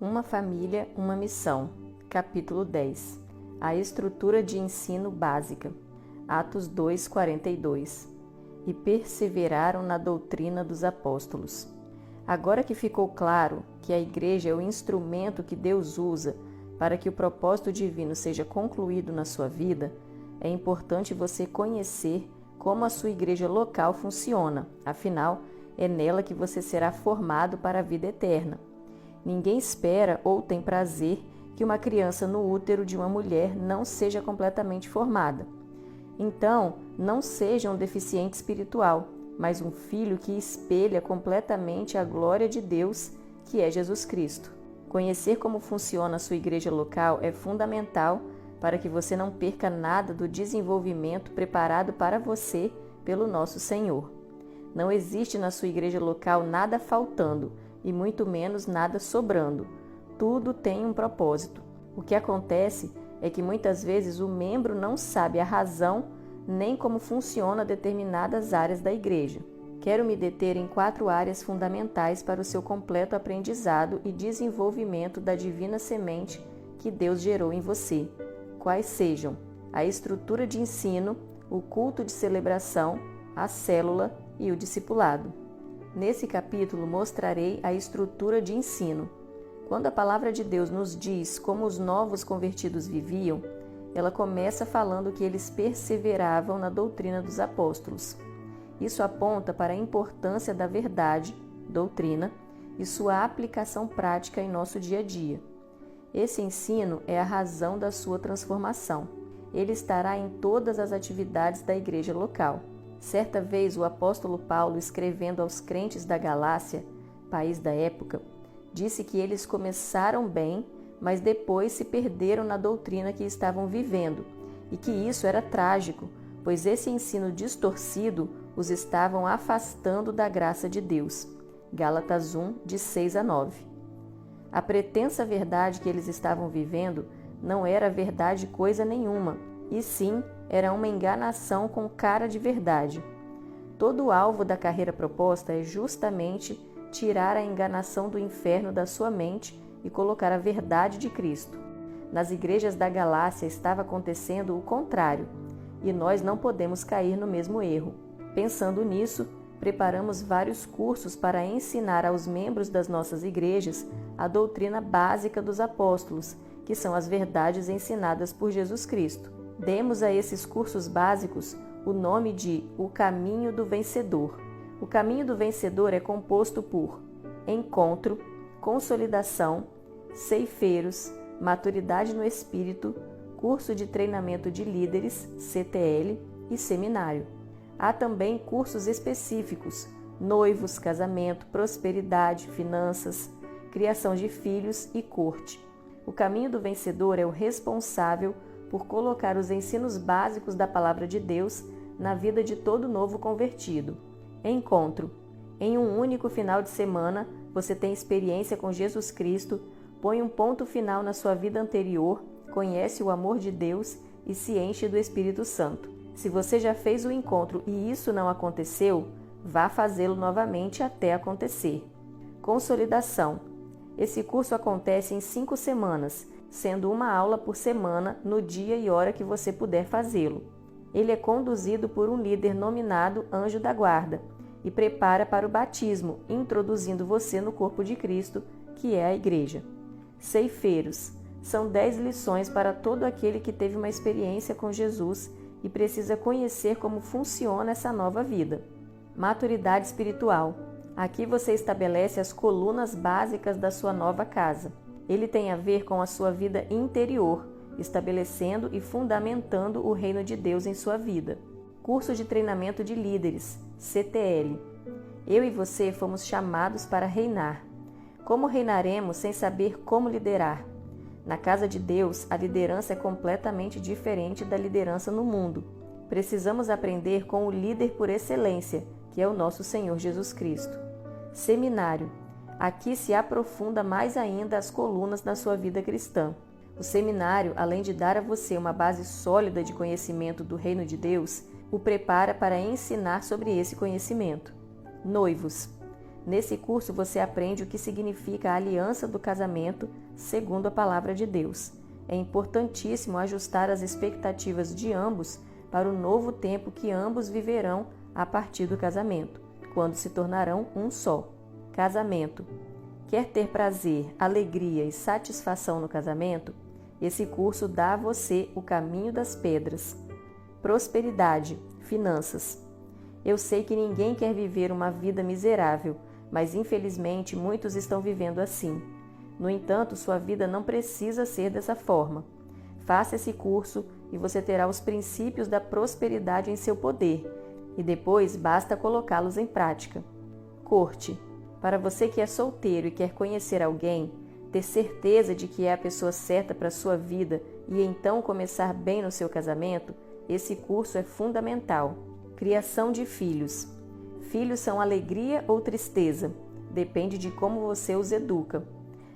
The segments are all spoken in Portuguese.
Uma família, uma missão. Capítulo 10. A estrutura de ensino básica. Atos 2:42. E perseveraram na doutrina dos apóstolos. Agora que ficou claro que a igreja é o instrumento que Deus usa para que o propósito divino seja concluído na sua vida, é importante você conhecer como a sua igreja local funciona. Afinal, é nela que você será formado para a vida eterna. Ninguém espera ou tem prazer que uma criança no útero de uma mulher não seja completamente formada. Então, não seja um deficiente espiritual, mas um filho que espelha completamente a glória de Deus, que é Jesus Cristo. Conhecer como funciona a sua igreja local é fundamental para que você não perca nada do desenvolvimento preparado para você pelo nosso Senhor. Não existe na sua igreja local nada faltando e muito menos nada sobrando. Tudo tem um propósito. O que acontece é que muitas vezes o membro não sabe a razão nem como funciona determinadas áreas da igreja. Quero me deter em 4 áreas fundamentais para o seu completo aprendizado e desenvolvimento da divina semente que Deus gerou em você. Quais sejam a estrutura de ensino, o culto de celebração, a célula e o discipulado. Nesse capítulo mostrarei a estrutura de ensino. Quando a palavra de Deus nos diz como os novos convertidos viviam, ela começa falando que eles perseveravam na doutrina dos apóstolos. Isso aponta para a importância da verdade, doutrina, e sua aplicação prática em nosso dia a dia. Esse ensino é a razão da sua transformação. Ele estará em todas as atividades da igreja local. Certa vez, o apóstolo Paulo, escrevendo aos crentes da Galácia, país da época, disse que eles começaram bem, mas depois se perderam na doutrina que estavam vivendo, e que isso era trágico, pois esse ensino distorcido os estavam afastando da graça de Deus. Gálatas 1, de 6 a 9. A pretensa verdade que eles estavam vivendo não era verdade coisa nenhuma, e sim era uma enganação com cara de verdade. Todo o alvo da carreira proposta é justamente tirar a enganação do inferno da sua mente e colocar a verdade de Cristo. Nas igrejas da Galácia estava acontecendo o contrário, e nós não podemos cair no mesmo erro. Pensando nisso, preparamos vários cursos para ensinar aos membros das nossas igrejas a doutrina básica dos apóstolos, que são as verdades ensinadas por Jesus Cristo. Demos a esses cursos básicos o nome de O Caminho do Vencedor. O Caminho do Vencedor é composto por encontro, consolidação, ceifeiros, maturidade no espírito, curso de treinamento de líderes, CTL, e seminário. Há também cursos específicos: noivos, casamento, prosperidade, finanças, criação de filhos e corte. O Caminho do Vencedor é o responsável por colocar os ensinos básicos da Palavra de Deus na vida de todo novo convertido. Encontro. Em um único final de semana, você tem experiência com Jesus Cristo, põe um ponto final na sua vida anterior, conhece o amor de Deus e se enche do Espírito Santo. Se você já fez o encontro e isso não aconteceu, vá fazê-lo novamente até acontecer. Consolidação. Esse curso acontece em 5 semanas, sendo uma aula por semana no dia e hora que você puder fazê-lo. Ele é conduzido por um líder nominado Anjo da Guarda e prepara para o batismo, introduzindo você no corpo de Cristo, que é a igreja. Ceifeiros. São 10 lições para todo aquele que teve uma experiência com Jesus e precisa conhecer como funciona essa nova vida. Maturidade espiritual. Aqui você estabelece as colunas básicas da sua nova casa. Ele tem a ver com a sua vida interior, estabelecendo e fundamentando o reino de Deus em sua vida. Curso de treinamento de líderes, CTL. Eu e você fomos chamados para reinar. Como reinaremos sem saber como liderar? Na casa de Deus, a liderança é completamente diferente da liderança no mundo. Precisamos aprender com o líder por excelência, que é o nosso Senhor Jesus Cristo. Seminário. Aqui se aprofunda mais ainda as colunas da sua vida cristã. O seminário, além de dar a você uma base sólida de conhecimento do reino de Deus, o prepara para ensinar sobre esse conhecimento. Noivos. Nesse curso você aprende o que significa a aliança do casamento segundo a palavra de Deus. É importantíssimo ajustar as expectativas de ambos para o novo tempo que ambos viverão a partir do casamento, quando se tornarão um só. Casamento. Quer ter prazer, alegria e satisfação no casamento? Esse curso dá a você o caminho das pedras. Prosperidade, finanças. Eu sei que ninguém quer viver uma vida miserável, mas infelizmente muitos estão vivendo assim. No entanto, sua vida não precisa ser dessa forma. Faça esse curso e você terá os princípios da prosperidade em seu poder, e depois basta colocá-los em prática. Corte. Para você que é solteiro e quer conhecer alguém, ter certeza de que é a pessoa certa para a sua vida e então começar bem no seu casamento, esse curso é fundamental. Criação de filhos. Filhos são alegria ou tristeza, depende de como você os educa.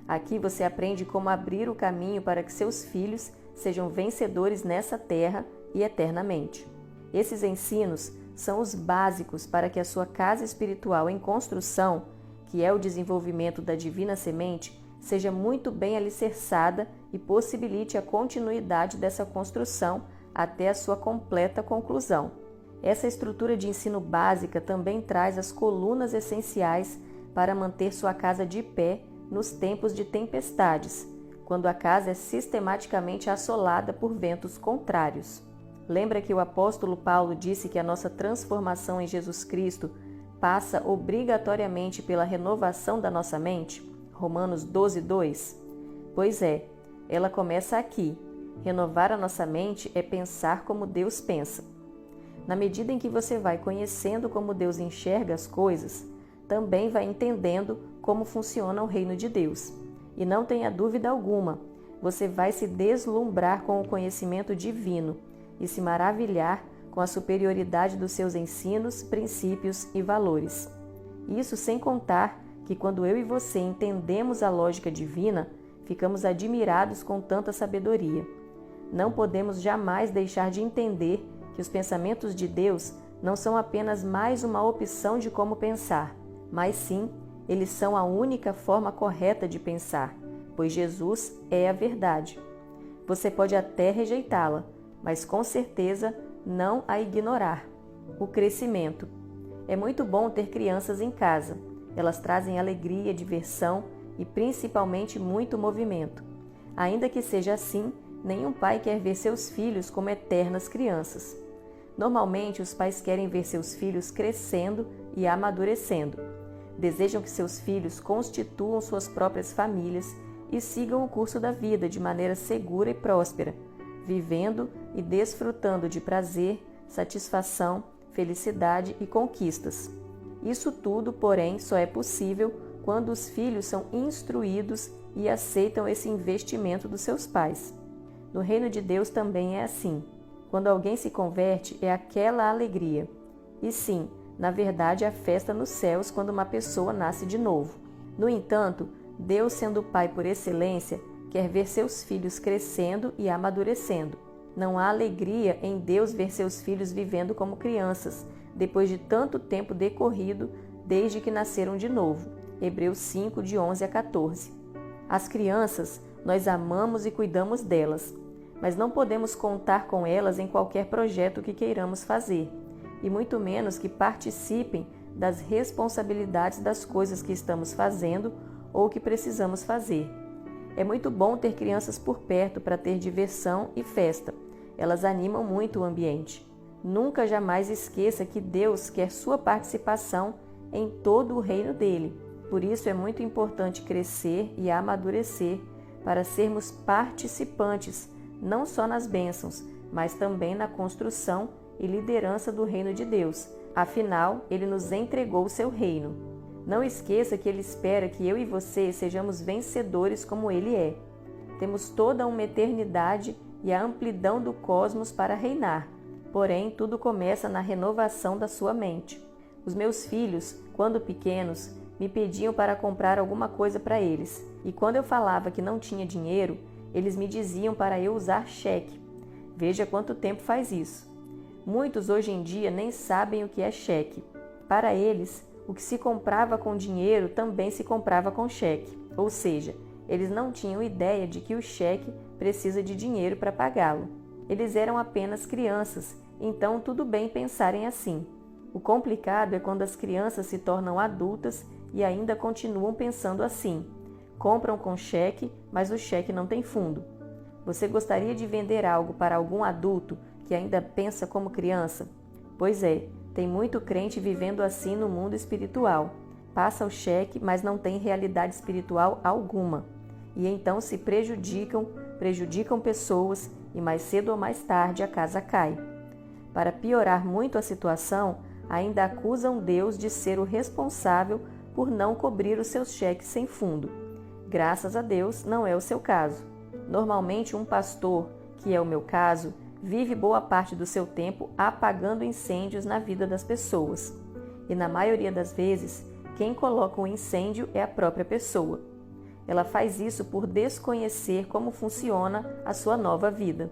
Aqui você aprende como abrir o caminho para que seus filhos sejam vencedores nessa terra e eternamente. Esses ensinos são os básicos para que a sua casa espiritual em construção, que é o desenvolvimento da divina semente, seja muito bem alicerçada e possibilite a continuidade dessa construção até a sua completa conclusão. Essa estrutura de ensino básica também traz as colunas essenciais para manter sua casa de pé nos tempos de tempestades, quando a casa é sistematicamente assolada por ventos contrários. Lembra que o apóstolo Paulo disse que a nossa transformação em Jesus Cristo passa obrigatoriamente pela renovação da nossa mente? Romanos 12:2. Pois é, ela começa aqui. Renovar a nossa mente é pensar como Deus pensa. Na medida em que você vai conhecendo como Deus enxerga as coisas, também vai entendendo como funciona o reino de Deus. E não tenha dúvida alguma, você vai se deslumbrar com o conhecimento divino e se maravilhar com a superioridade dos seus ensinos, princípios e valores. Isso sem contar que quando eu e você entendemos a lógica divina, ficamos admirados com tanta sabedoria. Não podemos jamais deixar de entender que os pensamentos de Deus não são apenas mais uma opção de como pensar, mas sim, eles são a única forma correta de pensar, pois Jesus é a verdade. Você pode até rejeitá-la, mas com certeza não a ignorar. O crescimento. É muito bom ter crianças em casa. Elas trazem alegria, diversão e principalmente muito movimento. Ainda que seja assim, nenhum pai quer ver seus filhos como eternas crianças. Normalmente, os pais querem ver seus filhos crescendo e amadurecendo. Desejam que seus filhos constituam suas próprias famílias e sigam o curso da vida de maneira segura e próspera, vivendo e desfrutando de prazer, satisfação, felicidade e conquistas. Isso tudo, porém, só é possível quando os filhos são instruídos e aceitam esse investimento dos seus pais. No reino de Deus também é assim. Quando alguém se converte, é aquela alegria. E sim, na verdade, a festa nos céus quando uma pessoa nasce de novo. No entanto, Deus, sendo o Pai por excelência, quer ver seus filhos crescendo e amadurecendo. Não há alegria em Deus ver seus filhos vivendo como crianças, depois de tanto tempo decorrido desde que nasceram de novo. Hebreus 5, de 11 a 14. As crianças, nós amamos e cuidamos delas, mas não podemos contar com elas em qualquer projeto que queiramos fazer, e muito menos que participem das responsabilidades das coisas que estamos fazendo ou que precisamos fazer. É muito bom ter crianças por perto para ter diversão e festa. Elas animam muito o ambiente. Nunca jamais esqueça que Deus quer sua participação em todo o reino dele. Por isso é muito importante crescer e amadurecer para sermos participantes, não só nas bênçãos, mas também na construção e liderança do reino de Deus. Afinal, ele nos entregou o seu reino. Não esqueça que ele espera que eu e você sejamos vencedores como ele é. Temos toda uma eternidade e a amplidão do cosmos para reinar. Porém, tudo começa na renovação da sua mente. Os meus filhos, quando pequenos, me pediam para comprar alguma coisa para eles. E quando eu falava que não tinha dinheiro, eles me diziam para eu usar cheque. Veja quanto tempo faz isso. Muitos hoje em dia nem sabem o que é cheque. Para eles, O que se comprava com dinheiro também se comprava com cheque, ou seja, eles não tinham ideia de que o cheque precisa de dinheiro para pagá-lo. Eles eram apenas crianças, então tudo bem pensarem assim. O complicado é quando as crianças se tornam adultas e ainda continuam pensando assim. Compram com cheque, mas o cheque não tem fundo. Você gostaria de vender algo para algum adulto que ainda pensa como criança? Pois é, tem muito crente vivendo assim no mundo espiritual. Passa o cheque, mas não tem realidade espiritual alguma. E então se prejudicam pessoas e mais cedo ou mais tarde a casa cai. Para piorar muito a situação, ainda acusam Deus de ser o responsável por não cobrir os seus cheques sem fundo. Graças a Deus, não é o seu caso. Normalmente, um pastor, que é o meu caso, vive boa parte do seu tempo apagando incêndios na vida das pessoas. E na maioria das vezes, quem coloca o incêndio é a própria pessoa. Ela faz isso por desconhecer como funciona a sua nova vida.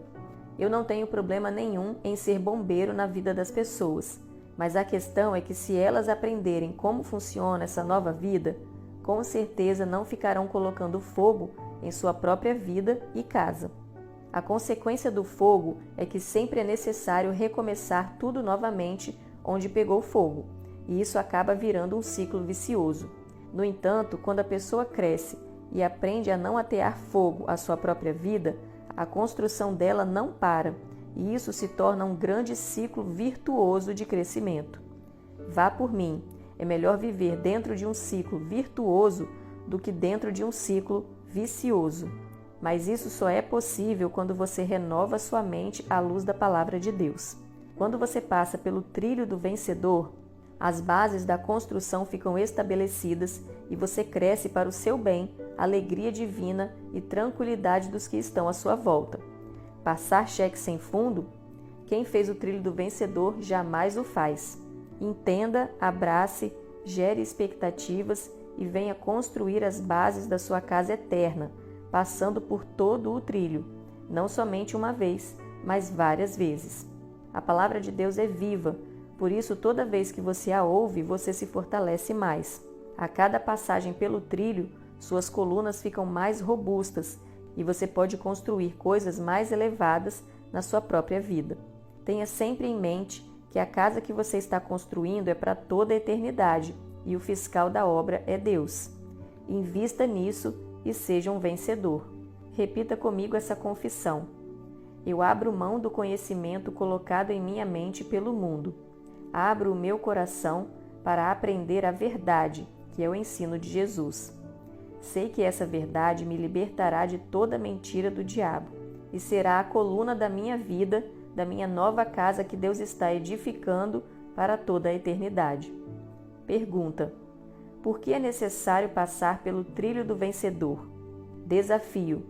Eu não tenho problema nenhum em ser bombeiro na vida das pessoas, mas a questão é que se elas aprenderem como funciona essa nova vida, com certeza não ficarão colocando fogo em sua própria vida e casa. A consequência do fogo é que sempre é necessário recomeçar tudo novamente onde pegou fogo, e isso acaba virando um ciclo vicioso. No entanto, quando a pessoa cresce e aprende a não atear fogo à sua própria vida, a construção dela não para, e isso se torna um grande ciclo virtuoso de crescimento. Vá por mim, é melhor viver dentro de um ciclo virtuoso do que dentro de um ciclo vicioso. Mas isso só é possível quando você renova sua mente à luz da palavra de Deus. Quando você passa pelo trilho do vencedor, as bases da construção ficam estabelecidas e você cresce para o seu bem, alegria divina e tranquilidade dos que estão à sua volta. Passar cheque sem fundo? Quem fez o trilho do vencedor jamais o faz. Entenda, abrace, gere expectativas e venha construir as bases da sua casa eterna, passando por todo o trilho, não somente uma vez, mas várias vezes. A palavra de Deus é viva, por isso toda vez que você a ouve, você se fortalece mais. A cada passagem pelo trilho, suas colunas ficam mais robustas e você pode construir coisas mais elevadas na sua própria vida. Tenha sempre em mente que a casa que você está construindo é para toda a eternidade e o fiscal da obra é Deus. Invista nisso e seja um vencedor. Repita comigo essa confissão. Eu abro mão do conhecimento colocado em minha mente pelo mundo. Abro o meu coração para aprender a verdade, que é o ensino de Jesus. Sei que essa verdade me libertará de toda mentira do diabo e será a coluna da minha vida, da minha nova casa que Deus está edificando para toda a eternidade. Pergunta: por que é necessário passar pelo trilho do vencedor? Desafio: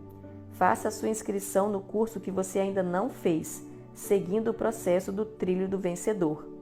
faça a sua inscrição no curso que você ainda não fez, seguindo o processo do trilho do vencedor.